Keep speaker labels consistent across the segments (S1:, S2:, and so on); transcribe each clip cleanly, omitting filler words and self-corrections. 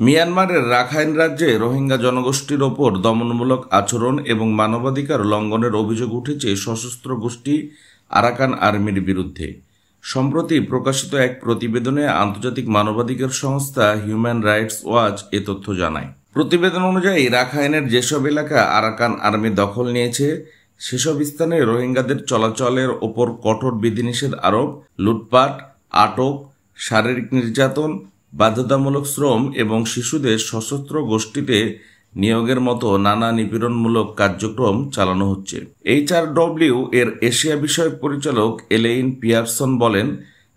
S1: মিয়ানমারের রাখাইন রাজ্যে রোহিঙ্গা জনগোষ্ঠীর ওপর দমনমূলক আচরণ এবং মানবাধিকার লঙ্ঘনের অভিযোগ উঠেছে সশস্ত্র গোষ্ঠী আরাকান আর্মির বিরুদ্ধে। সম্প্রতি প্রকাশিত এক প্রতিবেদনে আন্তর্জাতিক মানবাধিকার সংস্থা হিউম্যান রাইটস ওয়াচ এ তথ্য জানায়। প্রতিবেদন অনুযায়ী রাখাইনের যেসব এলাকা আরাকান আর্মি দখল নিয়েছে সেসব স্থানে রোহিঙ্গাদের চলাচলের ওপর কঠোর বিধিনিষেধ আরোপ, লুটপাট, আটক, শারীরিক নির্যাতন, বাধ্যতামূলক শ্রম এবং শিশুদের সশস্ত্র গোষ্ঠীতে নিয়োগের মতো নানা নিপীড়নমূলক কার্যক্রম চালানো হচ্ছে। HRW এর এশিয়া বিষয়ক পরিচালক এলেইন পিয়ারসন বলেন,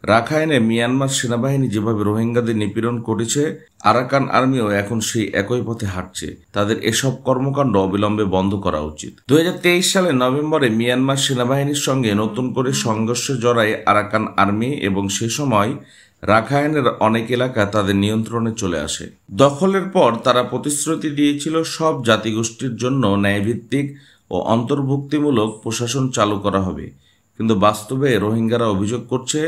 S1: রাখাইনে মিয়ানমার সেনাবাহিনী যেভাবে রোহিঙ্গাদের নিপীড়ন করেছে, আরাকান আর্মিও এখন সেই একই পথে হাঁটছে। তাদের এসব কর্মকাণ্ড অবিলম্বে বন্ধ করা উচিত। 2023 সালের নভেম্বরে মিয়ানমার সেনাবাহিনীর সঙ্গে নতুন করে সংঘর্ষে জড়ায় আরাকান আর্মি এবং সে সময় রাখাইনের অনেক এলাকা তাদের নিয়ন্ত্রণে চলে আসে। দখলের পর তারা প্রতিশ্রুতি দিয়েছিল সব জাতিগোষ্ঠীর জন্য ন্যায়ভিত্তিক ও অন্তর্ভুক্তিমূলক প্রশাসন চালু করা হবে, কিন্তু বাস্তবে রোহিঙ্গারা অভিযোগ করছে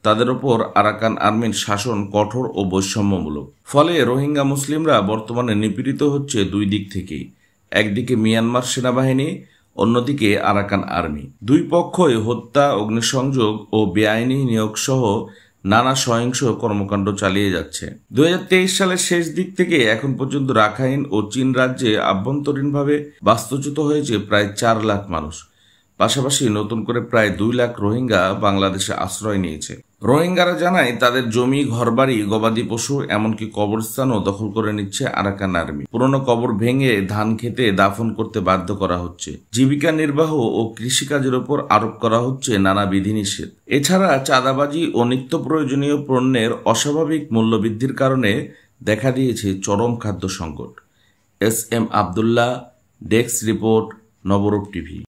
S1: তাদের ওপর আরাকান আর্মির শাসন কঠোর ও বৈষম্যমূলক। ফলে রোহিঙ্গা মুসলিমরা বর্তমানে নিপীড়িত হচ্ছে দুই দিক থেকেই, একদিকে মিয়ানমার সেনাবাহিনী, অন্যদিকে আরাকান আর্মি। দুই পক্ষই হত্যা, অগ্নিসংযোগ ও বেআইনি নিয়োগ সহ নানা সহিংস কর্মকাণ্ড চালিয়ে যাচ্ছে। 2023 সালের শেষ দিক থেকে এখন পর্যন্ত রাখাইন ও চীন রাজ্যে আভ্যন্তরীণভাবে বাস্তুচ্যুত হয়েছে প্রায় 4 লাখ মানুষ। পাশাপাশি নতুন করে প্রায় 2 লাখ রোহিঙ্গা বাংলাদেশে আশ্রয় নিয়েছে। রোহিঙ্গারা জানায় তাদের জমি, ঘরবাড়ি, গবাদি পশু, এমনকি কবরস্থানও দখল করে নিচ্ছে আরাকান আর্মি। পুরনো কবর ভেঙে ধান খেতে দাফন করতে বাধ্য করা হচ্ছে। জীবিকা নির্বাহ ও কৃষিকাজের উপর আরোপ করা হচ্ছে নানা বিধিনিষেধ। এছাড়া চাঁদাবাজি ও নিত্য প্রয়োজনীয় পণ্যের অস্বাভাবিক মূল্যবৃদ্ধির কারণে দেখা দিয়েছে চরম খাদ্য সংকট। SM আবদুল্লাহ, ডেস্ক রিপোর্ট, নবরূপ টিভি।